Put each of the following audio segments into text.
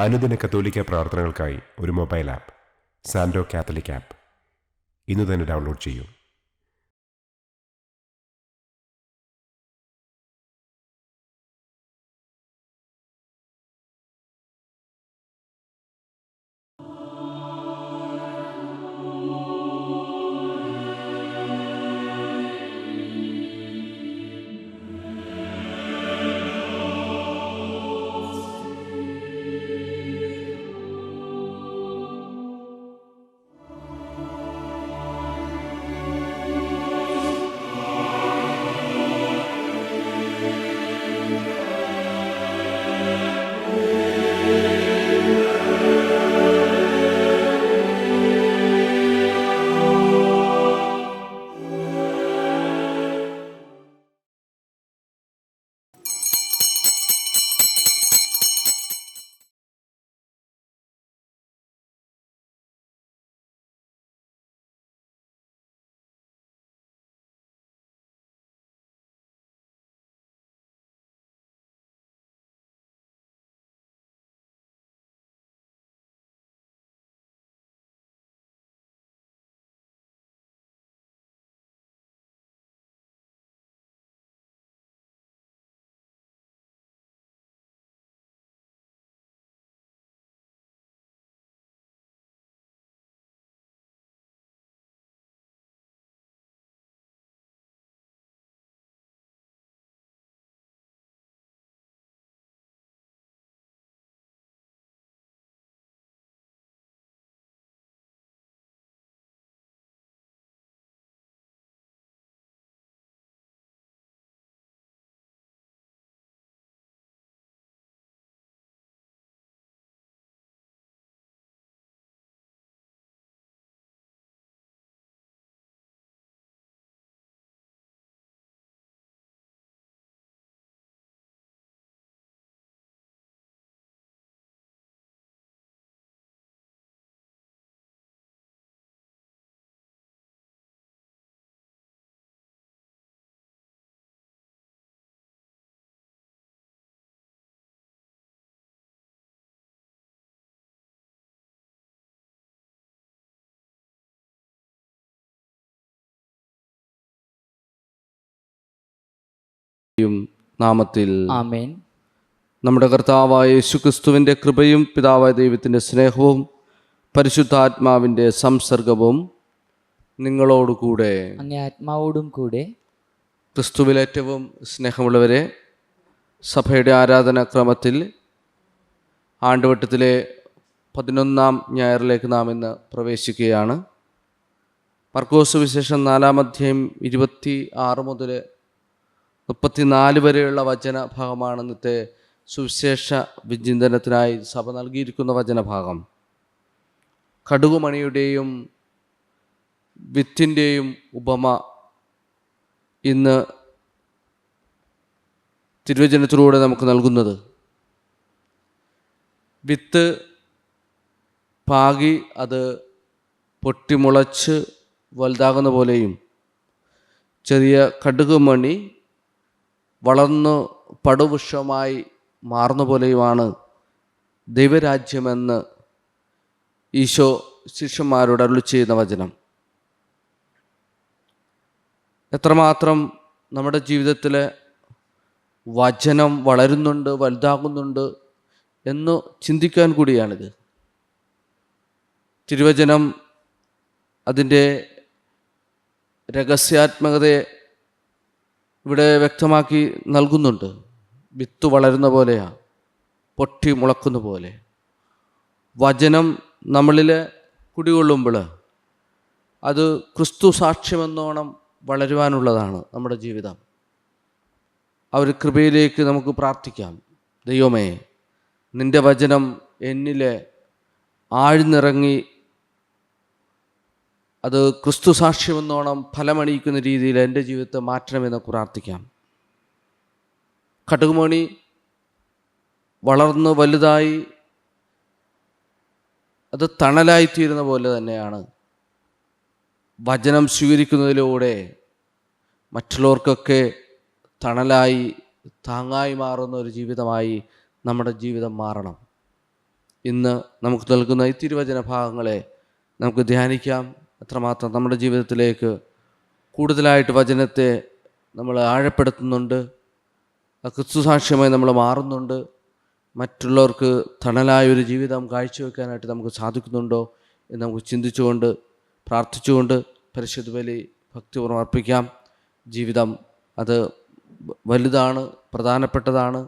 അനുദിന കത്തോലിക്ക പ്രാർത്ഥനകൾക്കായി ഒരു മൊബൈൽ ആപ്പ് സാൻഡോ കാത്തലിക് ആപ്പ് ഇന്ന് തന്നെ ഡൗൺലോഡ് ചെയ്യൂ. നാമത്തിൽ ആമേൻ. നമ്മുടെ കർത്താവായ യേശുക്രിസ്തുവിൻ്റെ കൃപയും പിതാവായ ദൈവത്തിൻ്റെ സ്നേഹവും പരിശുദ്ധാത്മാവിൻ്റെ സംസർഗവും നിങ്ങളോടുകൂടെ. അങ്ങേ ആത്മാവോടും കൂടെ. ക്രിസ്തുവിൽ ഏറ്റവും സ്നേഹമുള്ളവരെ, സഭയുടെ ആരാധനാക്രമത്തിൽ ആണ്ടുവട്ടത്തിലെ 11-ാം ഞായറിലേക്ക് നാം ഇന്ന് പ്രവേശിക്കുകയാണ്. മർക്കോസ് സുവിശേഷം 4-ാം അധ്യായം 26 മുതൽ 34 വരെയുള്ള വചനഭാഗമാണ് ഇന്നത്തെ സുവിശേഷ വിചിന്തനത്തിനായി സഭ നൽകിയിരിക്കുന്ന വചനഭാഗം. കടുകുമണിയുടെയും വിത്തിൻ്റെയും ഉപമ ഇന്ന് തിരുവചനത്തിലൂടെ നമുക്ക് നൽകുന്നത്. വിത്ത് പാകി അത് പൊട്ടിമുളച്ച് വലുതാകുന്ന പോലെയും ചെറിയ കടുകുമണി വളർന്നു പടുവൃക്ഷമായി മാറുന്ന പോലെയുമാണ് ദൈവരാജ്യമെന്ന് ഈശോ ശിഷ്യന്മാരോട് അരുളി ചെയ്യുന്ന വചനം. എത്രമാത്രം നമ്മുടെ ജീവിതത്തിലെ വചനം വളരുന്നുണ്ട്, വലുതാകുന്നുണ്ട് എന്ന് ചിന്തിക്കാൻ കൂടിയാണിത്. തിരുവചനം അതിൻ്റെ രഹസ്യാത്മകതയെ ഇവിടെ വ്യക്തമാക്കി നൽകുന്നുണ്ട്. വിത്ത് വളരുന്ന പോലെയാണ്, പൊട്ടി മുളക്കുന്ന പോലെ. വചനം നമ്മളിൽ കുടികൊള്ളുമ്പോൾ അത് ക്രിസ്തു സാക്ഷ്യമെന്നോണം വളരുവാനുള്ളതാണ് നമ്മുടെ ജീവിതം. ആ ഒരു കൃപയിലേക്ക് നമുക്ക് പ്രാർത്ഥിക്കാം. ദൈവമേ, നിൻ്റെ വചനം എന്നിൽ ആഴ്ന്നിറങ്ങി അത് ക്രിസ്തു സാക്ഷ്യമെന്നോണം ഫലമണിയിക്കുന്ന രീതിയിൽ എൻ്റെ ജീവിതത്തെ മാറ്റണമെന്ന് പ്രാർത്ഥിക്കാം. കടുകുമണി വളർന്ന് വലുതായി അത് തണലായിത്തീരുന്ന പോലെ തന്നെയാണ് വചനം സ്വീകരിക്കുന്നതിലൂടെ മറ്റുള്ളവർക്കൊക്കെ തണലായി താങ്ങായി മാറുന്ന ഒരു ജീവിതമായി നമ്മുടെ ജീവിതം മാറണം. ഇന്ന് നമുക്ക് നൽകുന്ന ഈ തിരുവചന ഭാഗങ്ങളെ നമുക്ക് ധ്യാനിക്കാം. അത്രമാത്രം നമ്മുടെ ജീവിതത്തിലേക്ക് കൂടുതലായിട്ട് വചനത്തെ നമ്മൾ ആഴപ്പെടുത്തുന്നുണ്ട്. ക്രിസ്തുസാക്ഷ്യമായി നമ്മൾ മാറുന്നുണ്ട്. മറ്റുള്ളവർക്ക് തണലായൊരു ജീവിതം കാഴ്ചവെക്കാനായിട്ട് നമുക്ക് സാധിക്കുന്നുണ്ടോ എന്ന് നമുക്ക് ചിന്തിച്ചുകൊണ്ട് പ്രാർത്ഥിച്ചുകൊണ്ട് പരിശുദ്ധ ബലി ഭക്തിപൂർവ്വം അർപ്പിക്കാം. ജീവിതം അത് വലുതാണ്, പ്രധാനപ്പെട്ടതാണ്.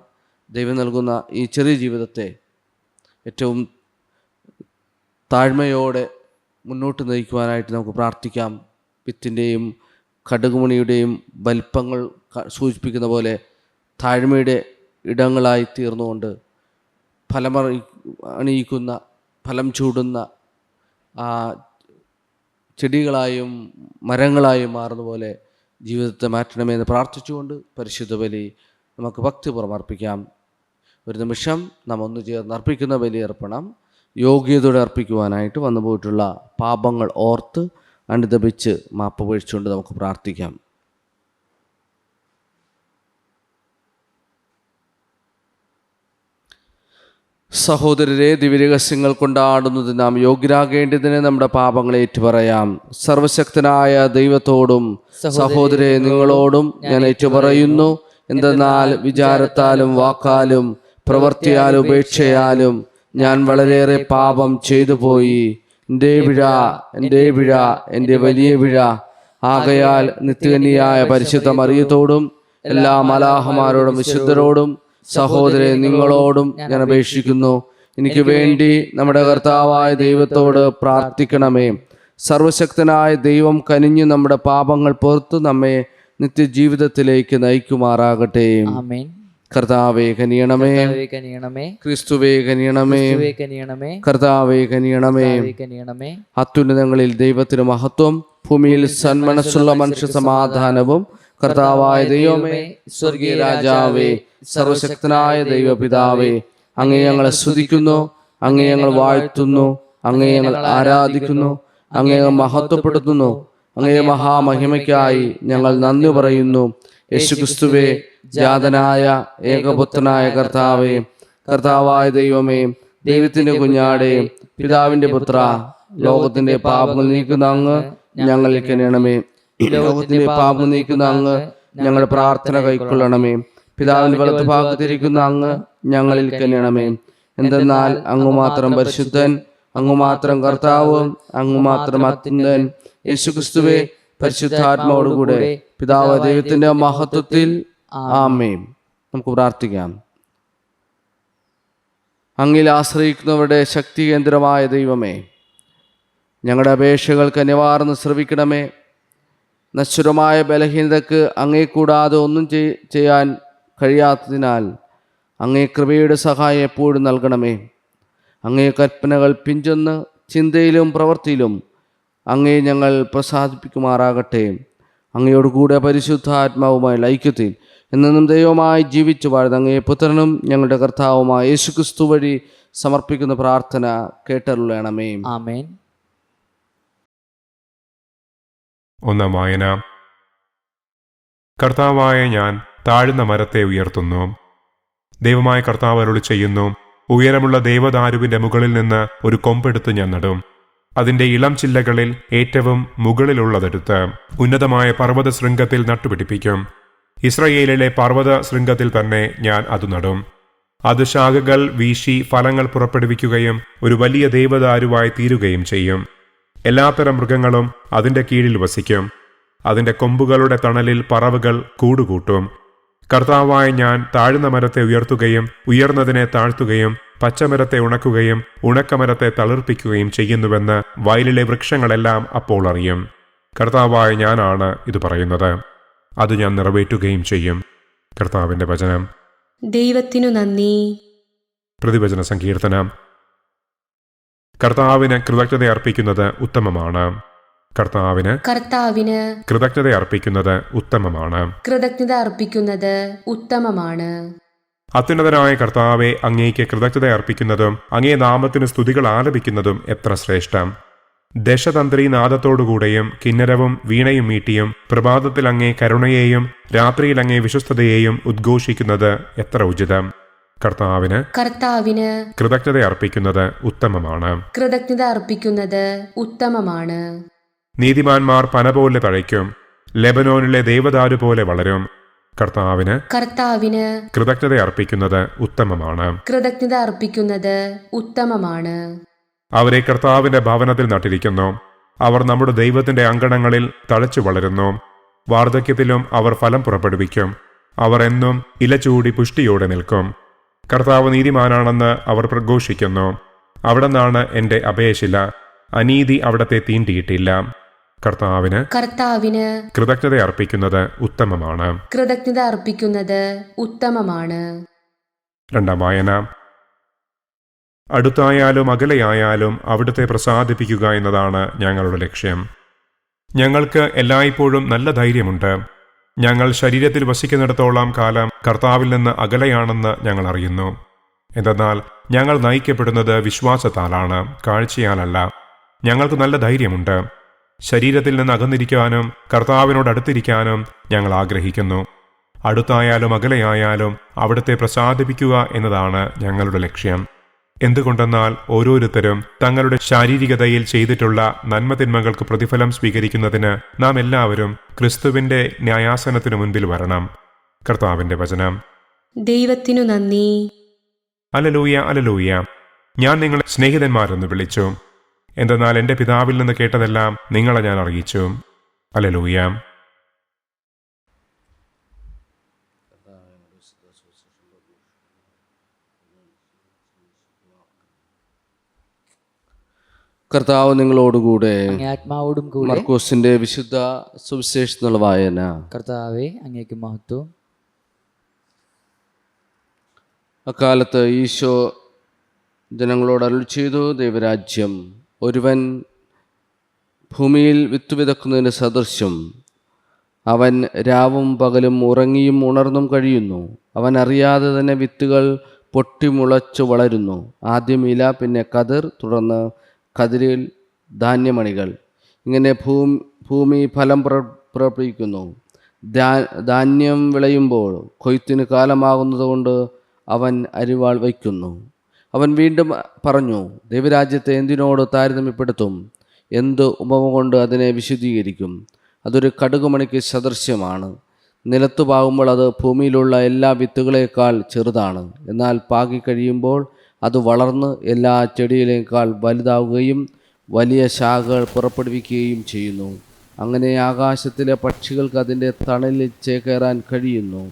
ദൈവം നൽകുന്ന ഈ ചെറിയ ജീവിതത്തെ ഏറ്റവും താഴ്മയോടെ മുന്നോട്ട് നയിക്കുവാനായിട്ട് നമുക്ക് പ്രാർത്ഥിക്കാം. വിത്തിൻ്റെയും കടുകുമണിയുടെയും വലിപ്പങ്ങൾ സൂചിപ്പിക്കുന്ന പോലെ താഴ്മയുടെ ഇടങ്ങളായി തീർന്നുകൊണ്ട് അണിയിക്കുന്ന ഫലം ചൂടുന്ന ചെടികളായും മരങ്ങളായും മാറുന്ന പോലെ ജീവിതത്തെ മാറ്റണമെന്ന് പ്രാർത്ഥിച്ചുകൊണ്ട് പരിശുദ്ധ ബലി നമുക്ക് ഭക്തിപൂർവ്വം അർപ്പിക്കാം. ഒരു നിമിഷം നാം ഒന്ന് ചേർന്ന് അർപ്പിക്കുന്ന ബലിയർപ്പണം യോഗ്യതയോടെ അർപ്പിക്കുവാനായിട്ട് വന്നുപോയിട്ടുള്ള പാപങ്ങൾ ഓർത്ത് അനുദപിച്ച് മാപ്പ് വീഴ്ചുകൊണ്ട് നമുക്ക് പ്രാർത്ഥിക്കാം. സഹോദരരെ, ദിവ്യരഹസ്യങ്ങൾ കൊണ്ടാടുന്നതിന് നാം യോഗ്യരാകേണ്ടതിന് നമ്മുടെ പാപങ്ങളെ ഏറ്റുപറയാം. സർവശക്തനായ ദൈവത്തോടും സഹോദരരെ നിങ്ങളോടും ഞാൻ ഏറ്റുപറയുന്നു. എന്തെന്നാൽ വിചാരത്താലും വാക്കാലും പ്രവൃത്തിയാലും ഉപേക്ഷയാലും ഞാൻ വളരെയേറെ പാപം ചെയ്തു പോയി. എൻ്റെ പിഴ, എൻ്റെ വലിയ പിഴ. ആകയാൽ നിത്യകന്യയായ പരിശുദ്ധ മറിയത്തോടും എല്ലാ മലാഹമാരോടും വിശുദ്ധരോടും സഹോദരരെ നിങ്ങളോടും ഞാൻ അപേക്ഷിക്കുന്നു, എനിക്ക് വേണ്ടി നമ്മുടെ കർത്താവായ ദൈവത്തോട് പ്രാർത്ഥിക്കണമേ. സർവശക്തനായ ദൈവം കനിഞ്ഞ് നമ്മുടെ പാപങ്ങൾ പുറത്ത് നമ്മെ നിത്യജീവിതത്തിലേക്ക് നയിക്കുമാറാകട്ടെ. ആമേൻ. കർത്താവേ കനിയണമേ, ക്രിസ്തുവേ കനിയണമേ, കർത്താവേ കനിയണമേ. അത്യുന്നതങ്ങളിൽ ദൈവത്തിന് മഹത്വം, ഭൂമിയിൽ സന്മനസ്സുള്ള മനുഷ്യ സമാധാനവും. കർത്താവായ ദൈവമേ, സ്വർഗീയ രാജാവേ, സർവശക്തനായ ദൈവപിതാവേ, അങ്ങേ ഞങ്ങളെ സ്തുതിക്കുന്നു, അങ്ങേ ഞങ്ങൾ വാഴ്ത്തുന്നു, അങ്ങേ ഞങ്ങൾ ആരാധിക്കുന്നു, അങ്ങേ മഹത്വപ്പെടുത്തുന്നു. അങ്ങേ മഹാമഹിമയ്ക്കായി ഞങ്ങൾ നന്ദി പറയുന്നു. യേശുക്രിസ്തുവേ, ജാതനായ ഏകപുത്രനായ കർത്താവേ, കർത്താവായ ദൈവമേ, ദൈവത്തിന്റെ കുഞ്ഞാടേ, പിതാവിന്റെ പുത്ര, ലോകത്തിന്റെ പാപങ്ങൾ നീക്കുന്ന അങ്ങ് ഞങ്ങളിൽ കനിയണമേ. ലോകത്തിന്റെ പാപം നീക്കുന്ന അങ്ങ് ഞങ്ങളുടെ പ്രാർത്ഥന കൈക്കൊള്ളണമേ. പിതാവിന്റെ വലത്ത് ഭാഗത്തിരിക്കുന്ന അങ്ങ് ഞങ്ങളിൽ കനിയണമേ. എന്തെന്നാൽ അങ്ങ് മാത്രം പരിശുദ്ധൻ, അങ്ങ് മാത്രം കർത്താവ്, അങ്ങ് മാത്രം അത്യുന്നതൻ. യേശുക്രിസ്തുവേ, പരിശുദ്ധാത്മാവോടുകൂടെ പിതാവ് ദൈവത്തിന്റെ മഹത്വത്തിൽ. ആമേൻ. നമുക്ക് പ്രാർത്ഥിക്കാം. അങ്ങിൽ ആശ്രയിക്കുന്നവരുടെ ശക്തി കേന്ദ്രമായ ദൈവമേ, ഞങ്ങളുടെ അപേക്ഷകൾക്ക് നിവാർന്ന് ശ്രവിക്കണമേ. നശ്വരമായ ബലഹീനതയ്ക്ക് അങ്ങേ കൂടാതെ ഒന്നും ചെയ്യാൻ കഴിയാത്തതിനാൽ അങ്ങേ കൃപയുടെ സഹായം എപ്പോഴും നൽകണമേ. അങ്ങേ കൽപ്പനകൾ പിഞ്ചൊന്ന് ചിന്തയിലും പ്രവൃത്തിയിലും അങ്ങേ ഞങ്ങൾ പ്രസാദിപ്പിക്കുമാറാകട്ടെ. അങ്ങയോട് കൂടെ പരിശുദ്ധാത്മാവുമായി ഐക്യത്തിൽ എന്നും ദൈവമായി ജീവിച്ചു വാഴുന്ന അങ്ങേ പുത്രനും ഞങ്ങളുടെ കർത്താവുമായ യേശുക്രിസ്തു വഴി സമർപ്പിക്കുന്ന പ്രാർത്ഥന കേട്ടരുളണമേ. ആമേൻ. ഒന്നാം വായന. കർത്താവായ ഞാൻ താഴ്ന്ന മരത്തെ ഉയർത്തുന്നു. ദൈവമായ കർത്താവ് അരുളി ചെയ്യുന്നു, ഉയരമുള്ള ദേവദാരുവിന്റെ മുകളിൽ നിന്ന് ഒരു കൊമ്പെടുത്ത് ഞാൻ നടും. അതിന്റെ ഇളം ചില്ലകളിൽ ഏറ്റവും മുകളിലുള്ളതെടുത്ത് ഉന്നതമായ പർവ്വത ശൃംഗത്തിൽ നട്ടുപിടിപ്പിക്കും. ഇസ്രയേലിലെ പർവ്വത ശൃംഗത്തിൽ തന്നെ ഞാൻ അത് നടും. അത് ശാഖകൾ വീശി ഫലങ്ങൾ പുറപ്പെടുവിക്കുകയും ഒരു വലിയ ദേവദാരുവായി തീരുകയും ചെയ്യും. എല്ലാത്തരം മൃഗങ്ങളും അതിന്റെ കീഴിൽ വസിക്കും. അതിന്റെ കൊമ്പുകളുടെ തണലിൽ പറവകൾ കൂടുകൂട്ടും. കർത്താവായ ഞാൻ താഴ്ന്ന മരത്തെ ഉയർത്തുകയും ഉയർന്നതിനെ താഴ്ത്തുകയും പച്ചമരത്തെ ഉണക്കുകയും ഉണക്കമരത്തെ തളിർപ്പിക്കുകയും ചെയ്യുന്നുവെന്ന് വയലിലെ വൃക്ഷങ്ങളെല്ലാം അപ്പോൾ അറിയും. കർത്താവായ ഞാനാണ് ഇത് പറയുന്നത്, അത് ഞാൻ നിറവേറ്റുകയും ചെയ്യും. കർത്താവിന്റെ വചനം. ദൈവത്തിനു നന്ദി. പ്രതിവചന സങ്കീർത്തനം. കർത്താവിന് കൃതജ്ഞത അർപ്പിക്കുന്നത് ഉത്തമമാണ്. കർത്താവിന് കൃതജ്ഞത അർപ്പിക്കുന്നത് ഉത്തമമാണ്. കൃതജ്ഞത അർപ്പിക്കുന്നത് ഉത്തമമാണ്. അത്യുന്നതനായ കർത്താവെ, അങ്ങേക്ക് കൃതജ്ഞത അർപ്പിക്കുന്നതും അങ്ങേ നാമത്തിന് സ്തുതികൾ ആലപിക്കുന്നതും എത്ര ശ്രേഷ്ഠം. ദശതന്ത്രി നാദത്തോടുകൂടെയും കിന്നരവും വീണയും മീട്ടിയും പ്രഭാതത്തിൽ അങ്ങേ കരുണയെയും രാത്രിയിൽ അങ്ങേ വിശ്വസ്തതയെയും ഉദ്ഘോഷിക്കുന്നത് എത്ര ഉചിതം. കർത്താവിന് കർത്താവിന് കൃതജ്ഞത അർപ്പിക്കുന്നത് ഉത്തമമാണ്. കൃതജ്ഞത അർപ്പിക്കുന്നത് ഉത്തമമാണ്. നീതിമാന്മാർ പന പോലെ തഴയ്ക്കും, ലെബനോനിലെ ദേവദാരു പോലെ വളരും. കർത്താവിന് കർത്താവിന് കൃതജ്ഞത അർപ്പിക്കുന്നത് ഉത്തമമാണ്. കൃതജ്ഞത അർപ്പിക്കുന്നത് ഉത്തമമാണ്. അവരെ കർത്താവിന്റെ ഭവനത്തിൽ നട്ടിരിക്കുന്നു. അവർ നമ്മുടെ ദൈവത്തിന്റെ അങ്കണങ്ങളിൽ തഴച്ചു വളരുന്നു. വാർദ്ധക്യത്തിലും അവർ ഫലം പുറപ്പെടുവിക്കും. അവർ എന്നും ഇലചൂടി പുഷ്ടിയോടെ നിൽക്കും. കർത്താവ് നീതിമാനാണെന്ന് അവർ പ്രഘോഷിക്കുന്നു. അവിടെന്നാണ് എന്റെ അപേക്ഷില. അനീതി അവിടത്തെ തീണ്ടിയിട്ടില്ല. കർത്താവിന് കർത്താവിന് കൃതജ്ഞത അർപ്പിക്കുന്നത് ഉത്തമമാണ്. കൃതജ്ഞത അർപ്പിക്കുന്നത് ഉത്തമമാണ്. രണ്ടാം വായന. അടുത്തായാലും അകലെയായാലും അവിടുത്തെ പ്രസാദിപ്പിക്കുക എന്നതാണ് ഞങ്ങളുടെ ലക്ഷ്യം. ഞങ്ങൾക്ക് എല്ലായ്പ്പോഴും നല്ല ധൈര്യമുണ്ട്. ഞങ്ങൾ ശരീരത്തിൽ വസിക്കുന്നിടത്തോളം കാലം കർത്താവിൽ നിന്ന് അകലെയാണെന്ന് ഞങ്ങൾ അറിയുന്നു. എന്തെന്നാൽ ഞങ്ങൾ നയിക്കപ്പെടുന്നത് വിശ്വാസത്താലാണ്, കാഴ്ചയാലല്ല. ഞങ്ങൾക്ക് നല്ല ധൈര്യമുണ്ട്. ശരീരത്തിൽ നിന്ന് അകന്നിരിക്കാനും കർത്താവിനോട് അടുത്തിരിക്കാനും ഞങ്ങൾ ആഗ്രഹിക്കുന്നു. അടുത്തായാലും അകലെയായാലും അവിടുത്തെ പ്രസാദിപ്പിക്കുക എന്നതാണ് ഞങ്ങളുടെ ലക്ഷ്യം. എന്തുകൊണ്ടെന്നാൽ ഓരോരുത്തരും തങ്ങളുടെ ശാരീരികതയിൽ ചെയ്തിട്ടുള്ള നന്മതിന്മകൾക്ക് പ്രതിഫലം സ്വീകരിക്കുന്നതിന് നാം എല്ലാവരും ക്രിസ്തുവിന്റെ ന്യായാസനത്തിനു മുൻപിൽ വരണം. കർത്താവിന്റെ വചനം. ദൈവത്തിനു നന്ദി. Hallelujah, hallelujah. ഞാൻ നിങ്ങളെ സ്നേഹിതന്മാരെന്ന് വിളിച്ചു. എന്തെന്നാൽ എന്റെ പിതാവിൽ നിന്ന് കേട്ടതെല്ലാം നിങ്ങളെ ഞാൻ അറിയിച്ചു. അലലൂയ. കർത്താവ് നിങ്ങളോടുകൂടെ. അങ്ങേ ആത്മാവോടും കൂടെ. മർക്കോസിന്റെ വിശുദ്ധ സുവിശേഷത്തിനുള്ള വായന. കർത്താവേ, അങ്ങേക്ക് മഹത്വം. അക്കാലത്ത് ഈശോ ജനങ്ങളോട് അരുളി ചെയ്തു, ദൈവരാജ്യം ഒരുവൻ ഭൂമിയിൽ വിത്ത് വിതക്കുന്നതിന് സദൃശ്യം. അവൻ രാവും പകലും ഉറങ്ങിയും ഉണർന്നും കഴിയുന്നു. അവൻ അറിയാതെ തന്നെ വിത്തുകൾ പൊട്ടിമുളച്ചു വളരുന്നു. ആദ്യം ഇല, പിന്നെ കതിർ, തുടർന്ന് കതിരിൽ ധാന്യമണികൾ. ഇങ്ങനെ ഭൂമി ഫലം പുറപ്പെടുവിക്കുന്നു. ധാന്യം വിളയുമ്പോൾ കൊയ്ത്തിന് കാലമാകുന്നതുകൊണ്ട് അവൻ അരിവാൾ വയ്ക്കുന്നു. അവൻ വീണ്ടും പറഞ്ഞു, ദൈവരാജ്യത്തെ എന്തിനോട് താരതമ്യപ്പെടുത്തും? എന്ത് ഉപമ കൊണ്ട് അതിനെ വിശദീകരിക്കും? അതൊരു കടുകുമണിക്ക് സദൃശ്യമാണ്. നിലത്തു പാകുമ്പോൾ അത് ഭൂമിയിലുള്ള എല്ലാ വിത്തുകളേക്കാൾ ചെറുതാണ്. എന്നാൽ പാകിക്കഴിയുമ്പോൾ അത് വളർന്ന് എല്ലാ ചെടികളേക്കാൾ വലുതാവുകയും വലിയ ശാഖകൾ പുറപ്പെടുവിക്കുകയും ചെയ്യുന്നു. അങ്ങനെ ആകാശത്തിലെ പക്ഷികൾക്ക് അതിൻ്റെ തണലിൽ ചേക്കേറാൻ കഴിയുന്നു.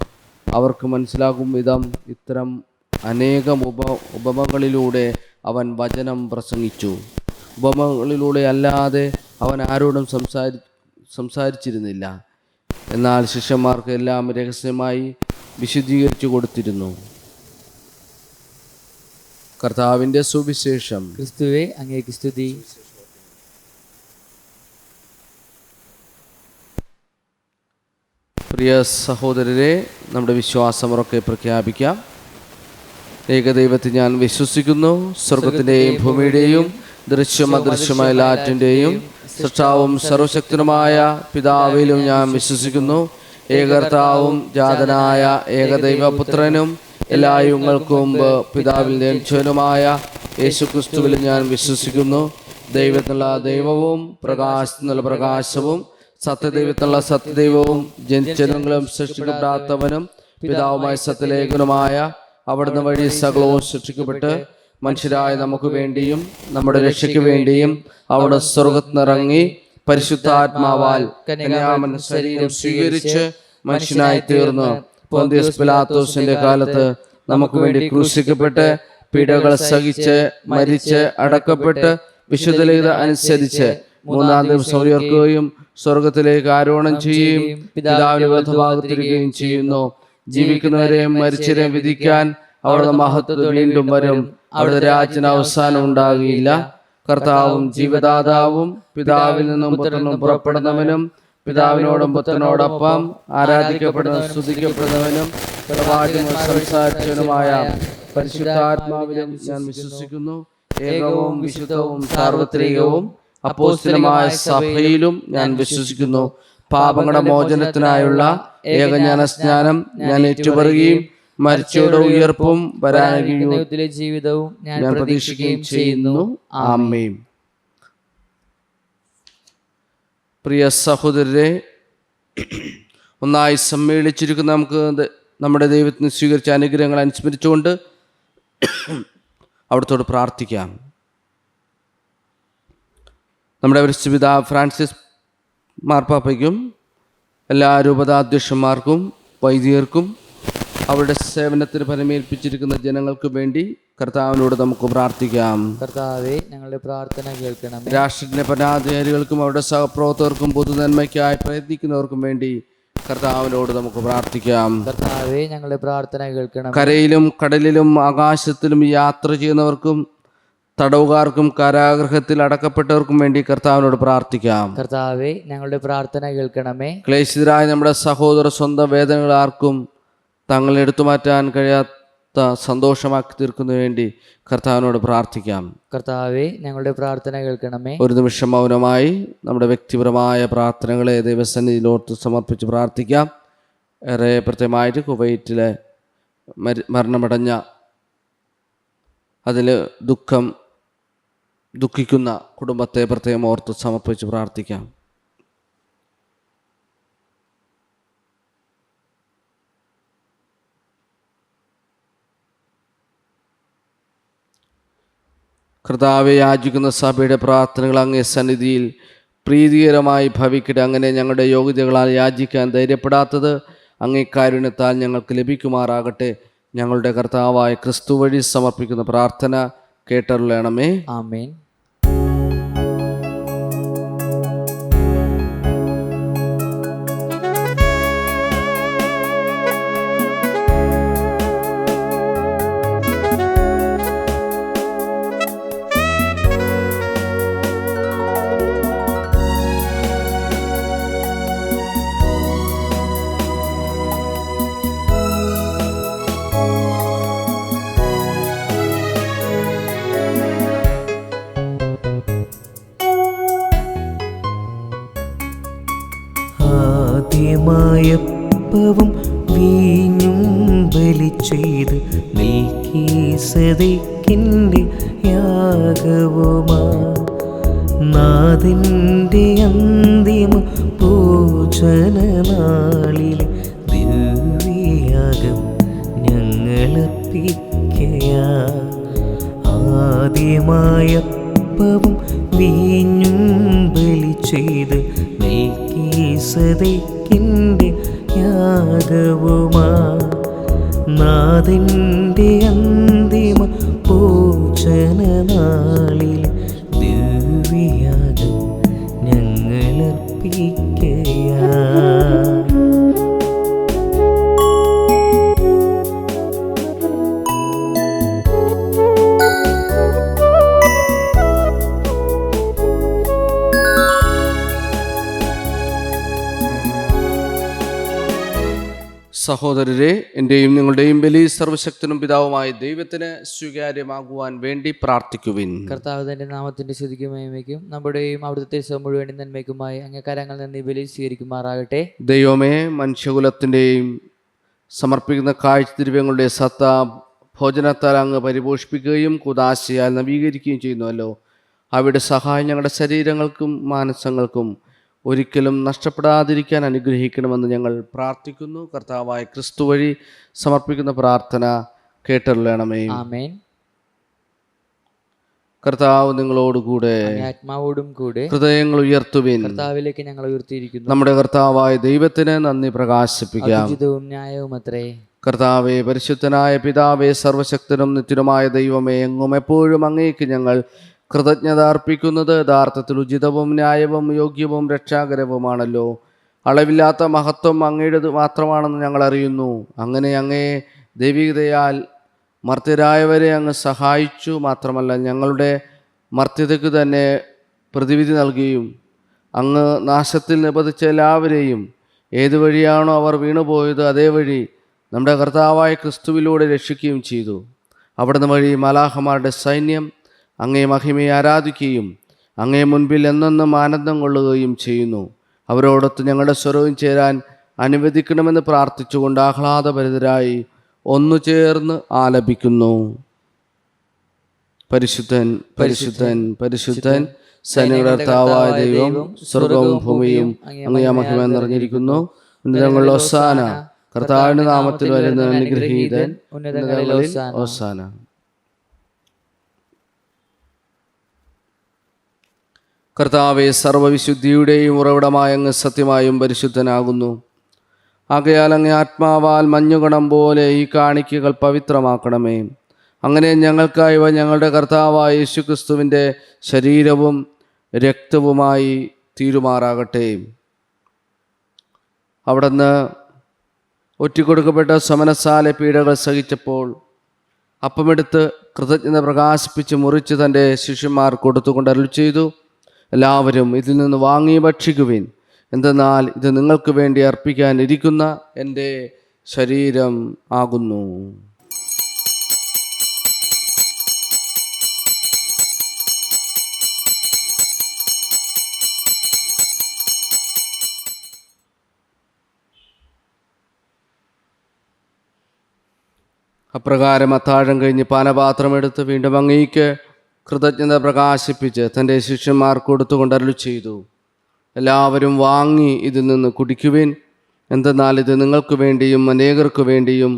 അവർക്ക് മനസ്സിലാകും വിധം ഇത്തരം അനേകം ഉപമകളിലൂടെ അവൻ വചനം പ്രസംഗിച്ചു. ഉപമകളിലൂടെ അല്ലാതെ അവൻ ആരോടും സംസാരിച്ചിരുന്നില്ല. എന്നാൽ ശിഷ്യന്മാർക്ക് എല്ലാം രഹസ്യമായി വിശദീകരിച്ചു കൊടുത്തിരുന്നു. കർത്താവിൻ്റെ സുവിശേഷം. ക്രിസ്തുവേ, അങ്ങേക്ക് സ്തുതി. പ്രിയ സഹോദരരെ, നമ്മുടെ വിശ്വാസമുറക്കെ പ്രഖ്യാപിക്കാം. ഏകദൈവത്തിൽ ഞാൻ വിശ്വസിക്കുന്നു. സ്വർഗത്തിൻ്റെയും ഭൂമിയുടെയും ദൃശ്യമദൃശ്യമായ എല്ലാറ്റിൻ്റെയും സൃഷ്ടാവും സർവശക്തനുമായ പിതാവിലും ഞാൻ വിശ്വസിക്കുന്നു. ഏകർത്താവും ജാതനായ ഏകദൈവപുത്രനും എല്ലാ യുഗങ്ങൾക്കും മുമ്പ് പിതാവിൽ ജനിച്ചവനുമായ യേശുക്രിസ്തുവിലും ഞാൻ വിശ്വസിക്കുന്നു. ദൈവത്തിനുള്ള ദൈവവും പ്രകാശത്തിനുള്ള പ്രകാശവും സത്യദൈവത്തിനുള്ള സത്യദൈവവും ജനിച്ചവനും സൃഷ്ടിക്കപ്പെടാത്തവനും പിതാവുമായ സത്യലേഖനുമായ അവിടുന്ന് വഴി സകലവും സൃഷ്ടിക്കപ്പെട്ട് മനുഷ്യരായ നമുക്ക് വേണ്ടിയും നമ്മുടെ രക്ഷയ്ക്ക് വേണ്ടിയും അവിടെ സ്വർഗ്ഗത്തിനിറങ്ങി പരിശുദ്ധാത്മാവാൽ കന്യാമൻ ശരീരം സ്വീകരിച്ച് മനുഷ്യനായി തീർന്നു. പൊന്തിയസ് പിലാത്തോസിന്റെ കാലത്ത് നമുക്ക് വേണ്ടി ക്രൂശിക്കപ്പെട്ട് പീഡകൾ സഹിച്ച് മരിച്ച് അടക്കപ്പെട്ട് വിശുദ്ധ ലിഖിതം അനുസരിച്ച് മൂന്നാം ദിവസം ഉയർക്കുകയും സ്വർഗത്തിലേക്ക് ആരോഹണം ചെയ്യുകയും പിതാവിന്റെ വലത്തുഭാഗത്തിരിക്കുകയും ചെയ്യുന്നു. ജീവിക്കുന്നവരെയും മരിച്ചവരെയും വിധിക്കാൻ അവിടുത്തെ മഹത്വത്തിൽ വീണ്ടും വരും. അവിടുത്തെ രാജ്യത്തിന് അവസാനം ഉണ്ടാകുകയില്ല. കർത്താവും ജീവദാതാവും പിതാവിൽ നിന്നും പുത്രനും പുറപ്പെടുന്നവനും പിതാവിനോടും പുത്രനോടൊപ്പം ആരാധിക്കപ്പെടുന്ന സ്തുതിക്കപ്പെടുന്നവനും പ്രവാചകനും സംസാരിച്ചവനുമായ പരിശുദ്ധാത്മാവിലും ഞാൻ വിശ്വസിക്കുന്നു. ഏകവും വിശുദ്ധവും സാർവത്രികവും അപ്പോസ്തലികമായ സഭയിലും ഞാൻ വിശ്വസിക്കുന്നു. പാപങ്ങളുടെ മോചനത്തിനായുള്ള ഏകജ്ഞാനസ്നാനം ഞാൻ ഏറ്റുപറയുകയും മരിച്ചവരുടെ ഉയർപ്പും വരാനിരിക്കുന്ന യുഗത്തിലെ ജീവിതവും ഞാൻ ഞാൻ പ്രതീക്ഷിക്കുകയും ചെയ്യുന്നു. ആമേൻ. പ്രിയ സഹോദരരെ, ഒന്നായി സമ്മേളിച്ചിരിക്കുന്ന നമുക്ക് നമ്മുടെ ദൈവത്തിന് സ്വീകരിച്ച അനുഗ്രഹങ്ങൾ അനുസ്മരിച്ചുകൊണ്ട് അവിടത്തോട് പ്രാർത്ഥിക്കാം. നമ്മുടെ പരിശുദ്ധ ഫ്രാൻസിസ് മാർപ്പാപ്പയ്ക്കും എല്ലാ രൂപതാധ്യക്ഷന്മാർക്കും വൈദികർക്കും അവരുടെ സേവനത്തിന് ഫലമേൽപ്പിച്ചിരിക്കുന്ന ജനങ്ങൾക്കും വേണ്ടി കർത്താവിനോട് നമുക്ക് പ്രാർത്ഥിക്കാം. കർത്താവേ, ഞങ്ങളുടെ പ്രാർത്ഥന കേൾക്കണമേ. രാഷ്ട്രത്തിലെ ഭരണാധികാരികൾക്കും അവരുടെ സഹപ്രവർത്തകർക്കും പൊതുനന്മയ്ക്കായി പ്രയത്നിക്കുന്നവർക്കും വേണ്ടി കർത്താവിനോട് നമുക്ക് പ്രാർത്ഥിക്കാം. കർത്താവേ, ഞങ്ങളുടെ പ്രാർത്ഥന കേൾക്കണം. കരയിലും കടലിലും ആകാശത്തിലും യാത്ര ചെയ്യുന്നവർക്കും തടവുകാർക്കും കാരാഗൃഹത്തിൽ അടക്കപ്പെട്ടവർക്കും വേണ്ടി കർത്താവിനോട് പ്രാർത്ഥിക്കാം. കർത്താവേ, ഞങ്ങളുടെ പ്രാർത്ഥന കേൾക്കണമേ. ക്ലേശിതരായ നമ്മുടെ സഹോദര സ്വന്തം വേദനകൾ ആർക്കും തങ്ങൾ എടുത്തു മാറ്റാൻ കഴിയാത്ത സന്തോഷമാക്കി തീർക്കുന്നതിന് വേണ്ടി കർത്താവിനോട് പ്രാർത്ഥിക്കാം. കർത്താവേ, ഞങ്ങളുടെ പ്രാർത്ഥന കേൾക്കണമേ. ഒരു നിമിഷം മൗനമായി നമ്മുടെ വ്യക്തിപരമായ പ്രാർത്ഥനകളെ ദൈവസന്നിധിയിലോട്ട് സമർപ്പിച്ച് പ്രാർത്ഥിക്കാം. ഏറെ പ്രത്യേകമായിട്ട് കുവൈറ്റിലെ മരണമടഞ്ഞ അതിൽ ദുഃഖിക്കുന്ന കുടുംബത്തെ പ്രത്യേകം ഓർത്ത് സമർപ്പിച്ച് പ്രാർത്ഥിക്കാം. കർത്താവെ, യാചിക്കുന്ന സഭയുടെ പ്രാർത്ഥനകൾ അങ്ങേ സന്നിധിയിൽ പ്രീതികരമായി ഭവിക്കട്ടെ. അങ്ങനെ ഞങ്ങളുടെ യോഗ്യതകളാൽ യാചിക്കാൻ ധൈര്യപ്പെടാത്തത് അങ്ങേ കാരുണ്യത്താൽ ഞങ്ങൾക്ക് ലഭിക്കുമാറാകട്ടെ. ഞങ്ങളുടെ കർത്താവായ ക്രിസ്തു വഴി സമർപ്പിക്കുന്ന പ്രാർത്ഥന കേട്ടരുളണമേ. ആമേൻ. ആദ്യമായപ്പവും വീഞ്ഞും ബലി ചെയ്ത് മെൽക്കീസേദെക്കിന്റെ യാഗവുമാ നാഥന്റെ അന്തിമ ഭോജനനാളിൽ ദിവ്യയാഗം ഞങ്ങളർപ്പിക്കയാ. ആദ്യമായപ്പവും വീഞ്ഞും ബലി ചെയ്ത് മെൽക്കീസേദെക്കിന്റെ യാഗവുമാ നാഥന്റെ അന്തിമ ഭോജനനാളിൽ ദിവ്യയാഗം ഞങ്ങളർപ്പിക്കയാ. സഹോദരരെ, എൻ്റെയും നിങ്ങളുടെയും ബലി സർവശക്തനും പിതാവുമായ ദൈവത്തിന് സ്വീകാര്യമാകുവാൻ വേണ്ടി പ്രാർത്ഥിക്കുവിൻ. കർത്താവ് തന്റെ നാമത്തിന്റെ സ്തുതിക്കും മഹിമയ്ക്കും നമ്മുടെയും അവിടുത്തെ മുഴുവൻ നന്മയ്ക്കുമായി അങ്ങേ കരങ്ങളിൽ നിന്ന് ഈ ബലി സ്വീകരിക്കുമാറാകട്ടെ. ദൈവമേ, മനുഷ്യകുലത്തിൻ്റെയും സമർപ്പിക്കുന്ന കാഴ്ചദ്രവ്യങ്ങളുടെ സത്ത ഭോജനത്താൽ അങ്ങ് പരിപോഷിപ്പിക്കുകയും കുദാശയാൽ നവീകരിക്കുകയും ചെയ്യുന്നുവല്ലോ. അവയുടെ സഹായം ഞങ്ങളുടെ ശരീരങ്ങൾക്കും മാനസങ്ങൾക്കും ഒരിക്കലും നഷ്ടപ്പെടാതിരിക്കാൻ അനുഗ്രഹിക്കണമെന്ന് ഞങ്ങൾ പ്രാർത്ഥിക്കുന്നു. കർത്താവായ ക്രിസ്തു വഴി സമർപ്പിക്കുന്ന പ്രാർത്ഥന കേട്ടരുളണമേ. ആമേൻ. കർത്താവ് നിങ്ങളോടുകൂടെ, ആത്മാവോടും കൂടെ ഹൃദയങ്ങൾ ഉയർത്തുവിൻ. കർത്താവിലേക്ക് ഞങ്ങൾ ഉയർത്തിയിരിക്കുന്നു. നമ്മുടെ കർത്താവായ ദൈവത്തിന് നന്ദി പ്രകാശിപ്പിക്കാം. ഉചിതവും ന്യായവും അത്രേ. കർത്താവേ, പരിശുദ്ധനായ പിതാവേ, സർവശക്തനും നിത്യനുമായ ദൈവമേ, എങ്ങും എപ്പോഴും അങ്ങേക്ക് ഞങ്ങൾ കൃതജ്ഞത അർപ്പിക്കുന്നത് യഥാർത്ഥത്തിൽ ഉചിതവും ന്യായവും യോഗ്യവും രക്ഷാകരവുമാണല്ലോ. അളവില്ലാത്ത മഹത്വം അങ്ങയുടേത് മാത്രമാണെന്ന് ഞങ്ങൾ അറിയുന്നു. അങ്ങനെ അങ്ങേ ദൈവികതയാൽ മർത്യരായവരെ അങ്ങ് സഹായിച്ചു. മാത്രമല്ല, ഞങ്ങളുടെ മർത്യതയ്ക്ക് തന്നെ പ്രതിവിധി നൽകുകയും അങ്ങ് നാശത്തിൽ നിബന്ധിച്ച എല്ലാവരെയും ഏതു വഴിയാണോ അവർ വീണുപോയത് അതേ വഴി നമ്മുടെ കർത്താവായ ക്രിസ്തുവിലൂടെ രക്ഷിക്കുകയും ചെയ്തു. അവിടുന്ന് വഴി മലാഹമാരുടെ സൈന്യം അങ്ങേ മഹിമയെ ആരാധിക്കുകയും അങ്ങേ മുൻപിൽ എന്നെന്നും ആനന്ദം കൊള്ളുകയും ചെയ്യുന്നു. അവരോടൊത്ത് ഞങ്ങളുടെ സ്വരവും ചേരാൻ അനുവദിക്കണമെന്ന് പ്രാർത്ഥിച്ചുകൊണ്ട് ആഹ്ലാദഭരിതരായി ഒന്നു ചേർന്ന് ആലപിക്കുന്നു. പരിശുദ്ധൻ പരിശുദ്ധൻ പരിശുദ്ധൻ, സൈന്യങ്ങളുടെ കർത്താവായ ദൈവം, സ്വർഗവും ഭൂമിയും അങ്ങേ മഹിമ നിറഞ്ഞിരിക്കുന്നു. ഉന്നതങ്ങളിൽ ഹോസാന, കർത്താവിന്റെ നാമത്തിൽ വരുന്ന അനുഗ്രഹീതൻ, ഉന്നതങ്ങളിൽ ഹോസാന. കർത്താവെ, സർവ്വവിശുദ്ധിയുടെയും ഉറവിടമായ അങ്ങ് സത്യമായും പരിശുദ്ധനാകുന്നു. ആകയാൽ അങ്ങേ ആത്മാവാൽ മഞ്ഞുകണം പോലെ ഈ കാണിക്കകൾ പവിത്രമാക്കണമേ. അങ്ങനെ ഞങ്ങൾക്കായി ഞങ്ങളുടെ കർത്താവായ യേശുക്രിസ്തുവിൻ്റെ ശരീരവും രക്തവുമായി തീരുമാറാകട്ടെ. അവിടുന്ന് ഒറ്റിക്കൊടുക്കപ്പെട്ട സമനസാലെ പീഡകൾ സഹിച്ചപ്പോൾ അപ്പമെടുത്ത് കൃതജ്ഞത പ്രകാശിപ്പിച്ച് മുറിച്ച് തൻ്റെ ശിഷ്യന്മാർ കൊടുത്തുകൊണ്ട് അരുളി ചെയ്തു, എല്ലാവരും ഇതിൽ നിന്ന് വാങ്ങി ഭക്ഷിക്കുവിൻ. എന്തെന്നാൽ ഇത് നിങ്ങൾക്ക് വേണ്ടി അർപ്പിക്കാനിരിക്കുന്ന എൻ്റെ ശരീരം ആകുന്നു. അപ്രകാരം അത്താഴം കഴിഞ്ഞ് പാനപാത്രമെടുത്ത് വീണ്ടും അങ്ങേക്ക് കൃതജ്ഞത പ്രകാശിപ്പിച്ച് തൻ്റെ ശിഷ്യന്മാർക്ക് കൊടുത്തുകൊണ്ട് അരുളി ചെയ്തു, എല്ലാവരും വാങ്ങി ഇതിൽ നിന്ന് കുടിക്കുവിൻ. എന്തെന്നാൽ ഇത് നിങ്ങൾക്ക് വേണ്ടിയും അനേകർക്കു വേണ്ടിയും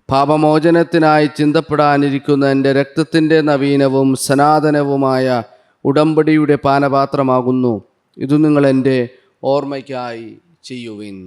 പാപമോചനത്തിനായി ചിന്തപ്പെടാനിരിക്കുന്ന എൻ്റെ രക്തത്തിൻ്റെ നവീനവും സനാതനവുമായ ഉടമ്പടിയുടെ പാനപാത്രമാകുന്നു. ഇത് നിങ്ങൾ എൻ്റെ ഓർമ്മയ്ക്കായി ചെയ്യുവിൻ.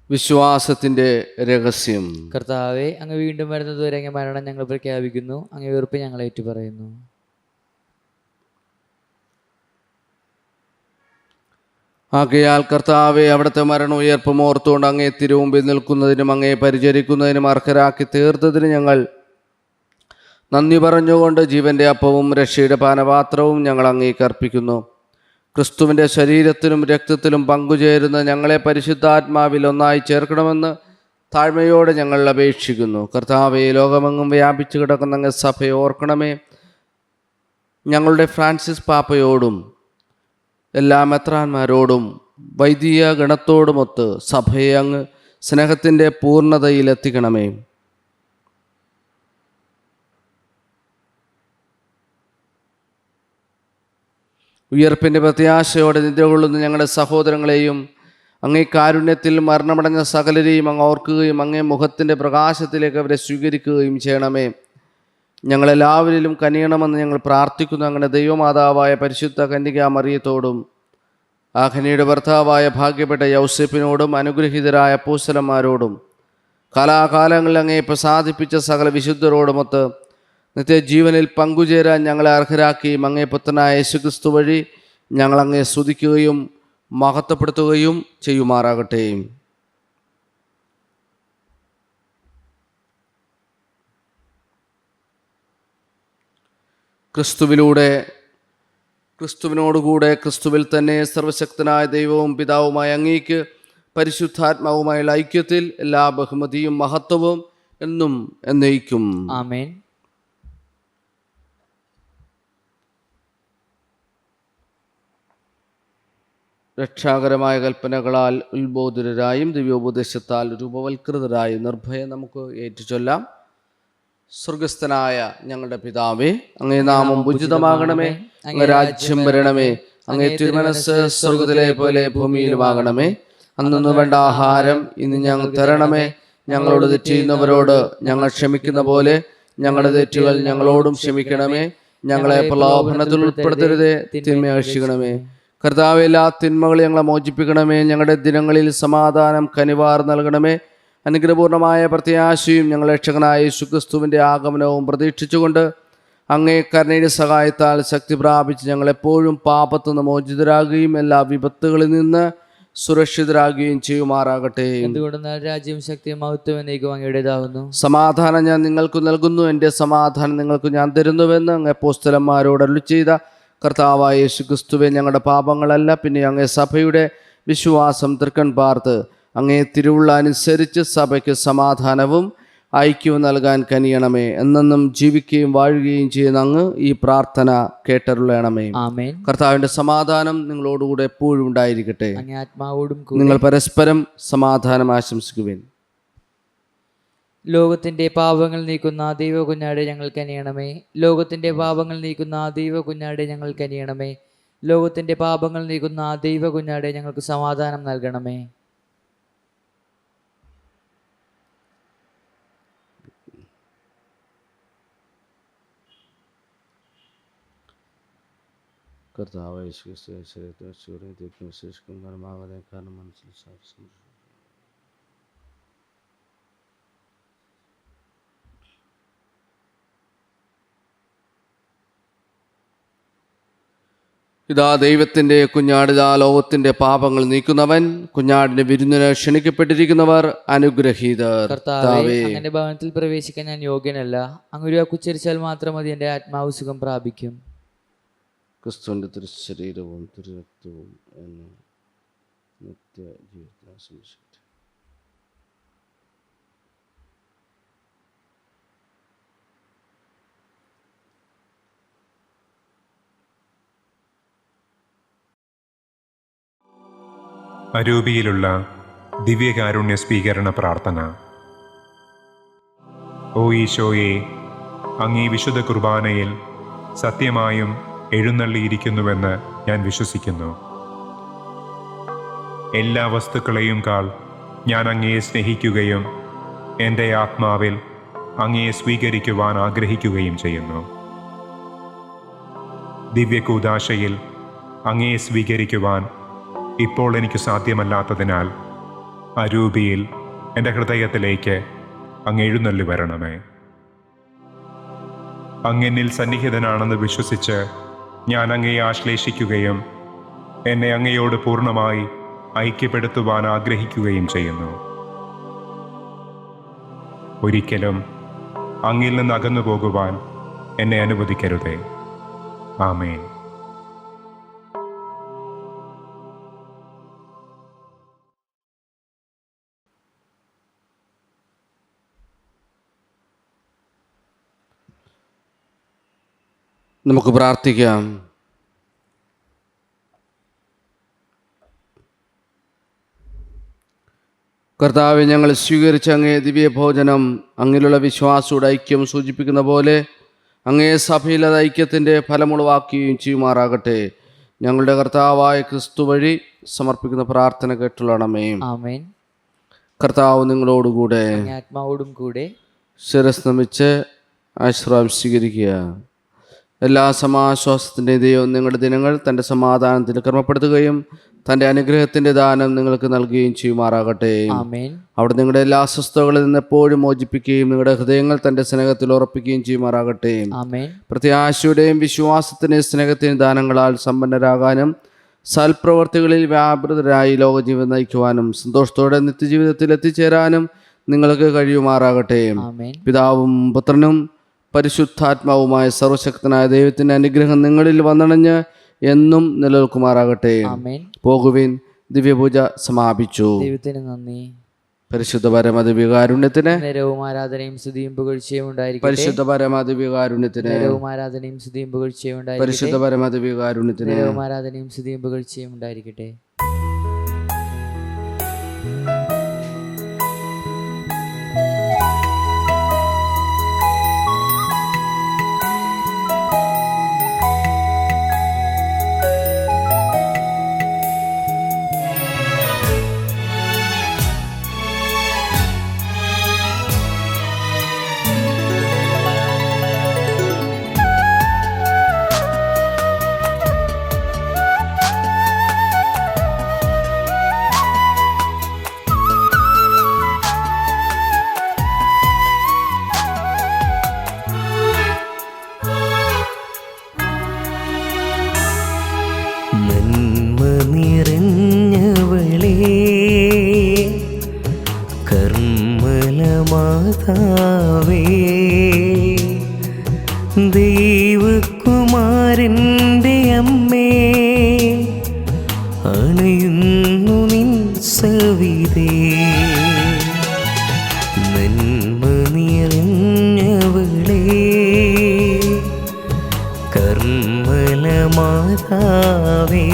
വിശ്വാസത്തിൻ്റെ രഹസ്യം. കർത്താവെ, അങ്ങ് വീണ്ടും വരുന്നതുവരെ അങ്ങ് മരണം ഞങ്ങൾ പ്രഖ്യാപിക്കുന്നു. അങ്ങ് ഉയർപ്പ് ഞങ്ങൾ ഏറ്റുപറയുന്നു. ആകയാൽ കർത്താവെ, അവിടുത്തെ മരണം ഉയർപ്പും ഓർത്തുകൊണ്ട് അങ്ങേ തിരുമുമ്പിൽ നിൽക്കുന്നതിനും അങ്ങേ പരിചരിക്കുന്നതിനും അർഹരാക്കി തീർത്തതിന് ഞങ്ങൾ നന്ദി പറഞ്ഞുകൊണ്ട് ജീവൻ്റെ അപ്പവും രക്ഷയുടെ പാനപാത്രവും ഞങ്ങൾ അങ്ങേക്ക് അർപ്പിക്കുന്നു. ക്രിസ്തുവിൻ്റെ ശരീരത്തിലും രക്തത്തിലും പങ്കുചേരുന്ന ഞങ്ങളെ പരിശുദ്ധാത്മാവിൽ ഒന്നായി ചേർക്കണമെന്ന് താഴ്മയോടെ ഞങ്ങൾ അപേക്ഷിക്കുന്നു. കർത്താവെ, ലോകമെങ്ങും വ്യാപിച്ചു കിടക്കുന്ന അങ്ങ് സഭയെ ഓർക്കണമേ. ഞങ്ങളുടെ ഫ്രാൻസിസ് പാപ്പയോടും എല്ലാ മെത്രാന്മാരോടും വൈദിക ഗണത്തോടുമൊത്ത് സഭയെ അങ്ങ് സ്നേഹത്തിൻ്റെ പൂർണ്ണതയിലെത്തിക്കണമേ. ഉയർപ്പിൻ്റെ പ്രത്യാശയോടെ നിദ്ര കൊള്ളുന്ന ഞങ്ങളുടെ സഹോദരങ്ങളെയും അങ്ങേ കാരുണ്യത്തിൽ മരണമടഞ്ഞ സകലരെയും അങ്ങ് ഓർക്കുകയും അങ്ങേ മുഖത്തിൻ്റെ പ്രകാശത്തിലേക്ക് അവരെ സ്വീകരിക്കുകയും ചെയ്യണമേ. ഞങ്ങളെല്ലാവരിലും കനിയണമെന്ന് ഞങ്ങൾ പ്രാർത്ഥിക്കുന്നു. അങ്ങനെ ദൈവമാതാവായ പരിശുദ്ധ കന്യകാ മറിയത്തോടും ആ കന്യയുടെ ഭർത്താവായ ഭാഗ്യപ്പെട്ട യൗസേപ്പിനോടും അനുഗ്രഹീതരായ അപ്പോസ്തലന്മാരോടും കാലാകാലങ്ങളിൽ അങ്ങേ പ്രസാദിപ്പിച്ച സകല വിശുദ്ധരോടുമൊത്ത് നിത്യജീവനിൽ പങ്കുചേരാൻ ഞങ്ങളെ അർഹരാക്കിയും അങ്ങേ പുത്രനായ യേശുക്രിസ്തു വഴി ഞങ്ങൾ അങ്ങേ സ്തുതിക്കുകയും മഹത്വപ്പെടുത്തുകയും ചെയ്യുമാറാകട്ടെ. ക്രിസ്തുവിനോടുകൂടെ ക്രിസ്തുവിൽ തന്നെ സർവശക്തനായ ദൈവവും പിതാവുമായ അങ്ങേക്ക് പരിശുദ്ധാത്മാവുമായുള്ള ഐക്യത്തിൽ എല്ലാ ബഹുമതിയും മഹത്വവും എന്നും എന്നേക്കും. ആമേൻ. രക്ഷാകരമായ കൽപ്പനകളാൽ ഉത്ബോധിതരായും ദിവ്യോപദേശത്താൽ രൂപവൽകൃതരായും നിർഭയം നമുക്ക് ഏറ്റുചൊല്ലാം. സ്വർഗസ്ഥനായ ഞങ്ങളുടെ പിതാവേ, അങ്ങേ നാമം പൂജിതമാകണമേ. അങ്ങേ രാജ്യം വരണമേ. അങ്ങേ തിരുമനസ്സ് സ്വർഗത്തിലെ പോലെ ഭൂമിയിലുമാകണമേ. അന്നു വേണ്ട ആഹാരം ഇന്ന് ഞങ്ങൾ തരണമേ. ഞങ്ങളോട് തെറ്റ് ചെയ്യുന്നവരോട് ഞങ്ങൾ ക്ഷമിക്കുന്ന പോലെ ഞങ്ങളുടെ തെറ്റുകൾ ഞങ്ങളോടും ക്ഷമിക്കണമേ. ഞങ്ങളെ പ്രലോഭനത്തിൽ ഉൾപ്പെടുത്തരുതേ, തിന്മ രക്ഷിക്കണമേ. കർത്താവേ, എല്ലാ തിന്മകളെ ഞങ്ങളെ മോചിപ്പിക്കണമേ. ഞങ്ങളുടെ ദിനങ്ങളിൽ സമാധാനം കനിവാർ നൽകണമേ. അനുഗ്രഹപൂർണമായ പ്രത്യാശയും ഞങ്ങൾ രക്ഷകനായ യേശുക്രിസ്തുവിൻ്റെ ആഗമനവും പ്രതീക്ഷിച്ചുകൊണ്ട് അങ്ങേ കരുണയുടെ സഹായത്താൽ ശക്തി പ്രാപിച്ച് ഞങ്ങളെപ്പോഴും പാപത്തുനിന്ന് മോചിതരാകുകയും എല്ലാ വിപത്തുകളിൽ നിന്ന് സുരക്ഷിതരാകുകയും ചെയ്യുമാറാകട്ടെ. എന്തുകൊണ്ടെന്നാൽ രാജ്യവും ശക്തിയും മഹത്വവും എന്നേക്കും അങ്ങയുടേതാകുന്നു. സമാധാനം ഞാൻ നിങ്ങൾക്ക് നൽകുന്നു, എൻ്റെ സമാധാനം നിങ്ങൾക്ക് ഞാൻ തരുന്നുവെന്ന് അങ്ങ് അപ്പോസ്തലന്മാരോട് അരുളി ചെയ്ത കർത്താവായ യേശുക്രിസ്തുവേ, ഞങ്ങളുടെ പാപങ്ങളല്ല പിന്നെ അങ്ങേ സഭയുടെ വിശ്വാസം തൃക്കൺ പാർത്ത് അങ്ങേ തിരുവുള്ള അനുസരിച്ച് സഭയ്ക്ക് സമാധാനവും ഐക്യവും നൽകാൻ കനിയണമേ. എന്നെന്നും ജീവിക്കുകയും വാഴുകയും ചെയ്യുന്ന അങ്ങ് ഈ പ്രാർത്ഥന കേട്ടരുളയണമേ. ആമേൻ. കർത്താവിൻ്റെ സമാധാനം നിങ്ങളോടുകൂടെ എപ്പോഴും ഉണ്ടായിരിക്കട്ടെ. അങ്ങേ ആത്മാവോടും കൂടെ. നിങ്ങൾ പരസ്പരം സമാധാനം ആശംസിക്കുവിൻ. ലോകത്തിന്റെ പാപങ്ങൾ നീക്കുന്ന ദൈവ കുഞ്ഞാടെ ഞങ്ങൾക്ക് അനിയണമേ. ലോകത്തിന്റെ പാപങ്ങൾ നീക്കുന്ന ദൈവ കുഞ്ഞാടെ ഞങ്ങൾക്ക് അനിയണമേ. ലോകത്തിന്റെ പാപങ്ങൾ നീക്കുന്ന ദൈവ കുഞ്ഞാടെ ഞങ്ങൾക്ക് സമാധാനം നൽകണമേ. കർത്താവ് ഇതാ ദൈവത്തിൻ്റെ കുഞ്ഞാട്, ഇതാ ലോകത്തിന്റെ പാപങ്ങൾ നീക്കുന്നവൻ. കുഞ്ഞാടിന്റെ വിരുന്നിന് ക്ഷണിക്കപ്പെട്ടിരിക്കുന്നവർ അനുഗ്രഹീതർ. കർത്താവേ, അങ്ങന്റെ ഭവനത്തിൽ പ്രവേശിക്കാൻ ഞാൻ യോഗ്യനല്ല. അങ്ങ് ഒരു വാക്കുച്ചരിച്ചാൽ മാത്രം മതി, എന്റെ ആത്മാവ് സുഖം പ്രാപിക്കും. ക്രിസ്തുവിന്റെ തിരുശരീരവും തിരുരക്തവും എന്ന് നിത്യ ജീവിതത്തിൽ ആശംസിക്കട്ടെ. അരൂപിയിലുള്ള ദിവ്യകാരുണ്യ സ്വീകരണ പ്രാർത്ഥന. ഓ ഈശോയെ, അങ്ങീ വിശുദ്ധ കുർബാനയിൽ സത്യമായും എഴുന്നള്ളിയിരിക്കുന്നുവെന്ന് ഞാൻ വിശ്വസിക്കുന്നു. എല്ലാ വസ്തുക്കളെയും കാൾ ഞാൻ അങ്ങയെ സ്നേഹിക്കുകയും എൻ്റെ ആത്മാവിൽ അങ്ങയെ സ്വീകരിക്കുവാൻ ആഗ്രഹിക്കുകയും ചെയ്യുന്നു. ദിവ്യകൂദാശയിൽ അങ്ങയെ സ്വീകരിക്കുവാൻ ഇപ്പോൾ എനിക്ക് സാധ്യമല്ലാത്തതിനാൽ അരൂപിയിൽ എൻ്റെ ഹൃദയത്തിലേക്ക് അങ്ങ് എഴുന്നള്ളി വരണമേ. അങ്ങെന്നിൽ സന്നിഹിതനാണെന്ന് വിശ്വസിച്ച് ഞാൻ അങ്ങയെ ആശ്ലേഷിക്കുകയും എന്നെ അങ്ങയോട് പൂർണ്ണമായി ഐക്യപ്പെടുത്തുവാൻ ആഗ്രഹിക്കുകയും ചെയ്യുന്നു. ഒരിക്കലും അങ്ങിൽ നിന്ന് അകന്നു പോകുവാൻ എന്നെ അനുവദിക്കരുതേ. ആമേൻ. നമുക്ക് പ്രാർത്ഥിക്കാം. കർത്താവെ, ഞങ്ങൾ സ്വീകരിച്ച അങ്ങേ ദിവ്യഭോജനം അങ്ങിലുള്ള വിശ്വാസയുടെ ഐക്യം സൂചിപ്പിക്കുന്ന പോലെ അങ്ങേ സഭയിലെ ഐക്യത്തിൻ്റെ ഫലമുളവാക്കുകയും ചെയ്യുമാറാകട്ടെ. ഞങ്ങളുടെ കർത്താവായ ക്രിസ്തു വഴി സമർപ്പിക്കുന്ന പ്രാർത്ഥന കേട്ടുള്ളണമേ. ആമേൻ. കർത്താവ് നിങ്ങളോടുകൂടെ. അങ്ങേ ആത്മാവോടും കൂടെ. ശിരസ് നമിച്ച് ആശ്രയം സ്വീകരിക്കുക. എല്ലാ സമാശ്വാസത്തിൻ്റെ ദൈവം നിങ്ങളുടെ ദിനങ്ങൾ തൻ്റെ സമാധാനത്തിൽ ക്രമപ്പെടുത്തുകയും തൻ്റെ അനുഗ്രഹത്തിൻ്റെ ദാനം നിങ്ങൾക്ക് നൽകുകയും ചെയ്യുമാറാകട്ടെ. ആമേൻ. അവിടെ നിങ്ങളുടെ എല്ലാ അസ്വസ്ഥതകളിൽ നിന്ന് എപ്പോഴും മോചിപ്പിക്കുകയും നിങ്ങളുടെ ഹൃദയങ്ങൾ തൻ്റെ സ്നേഹത്തിൽ ഉറപ്പിക്കുകയും ചെയ്യുമാറാകട്ടെ. ആമേൻ. പ്രത്യാശയുടെയും വിശ്വാസത്തിൻ്റെയും സ്നേഹത്തിൻ്റെയും ദാനങ്ങളാൽ സമ്പന്നരാകാനും സൽപ്രവർത്തികളിൽ വ്യാപൃതരായി ലോകജീവിതം നയിക്കുവാനും സന്തോഷത്തോടെ നിത്യജീവിതത്തിൽ എത്തിച്ചേരാനും നിങ്ങൾക്ക് കഴിയുമാറാകട്ടെ. ആമേൻ. പിതാവും പുത്രനും പരിശുദ്ധാത്മാവുമായ സർവശക്തനായ ദൈവത്തിൻ്റെ അനുഗ്രഹം നിങ്ങളിൽ വന്നണഞ്ഞ് എന്നും നിലനിൽക്കുമാറാകട്ടെ. ആമേൻ. പോകുവിൻ. ദിവ്യപൂജ സമാപിച്ചു. ദൈവത്തിന് നന്ദി. പരിശുദ്ധ പരമദിവ്യകാരുണ്യത്തിന് നേരവും ആരാധനയും സ്തുതിയും പുകഴ്ചയും ഉണ്ടായിരിക്കട്ടെ. പരിശുദ്ധ പരമദിവ്യകാരുണ്യത്തിന് നേരവും ആരാധനയും സ്തുതിയും പുകഴ്ചയും ഉണ്ടായിരിക്കട്ടെ. പരിശുദ്ധ പരമദിവ്യകാരുണ്യത്തിന് നേരവും ആരാധനയും സ്തുതിയും പുകഴ്ചയും ഉണ്ടായിരിക്കട്ടെ. നിർമ്മല മാതാവേ,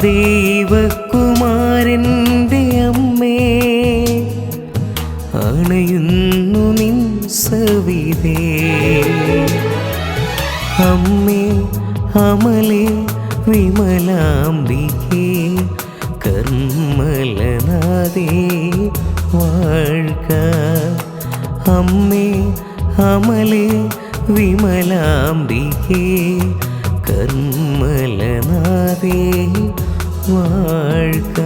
ദൈവകുമാരൻ്റെ അമ്മേ, അണയുന്നു നിൻ സവിധേ. അമ്മേ അമലേ വിമലാംബികേ, കർമ്മലനാദേ വാഴ്ക. അമ്മേ അമലേ വിമലാംബികേ, കർമ്മലനാദേ വാഴ്ക.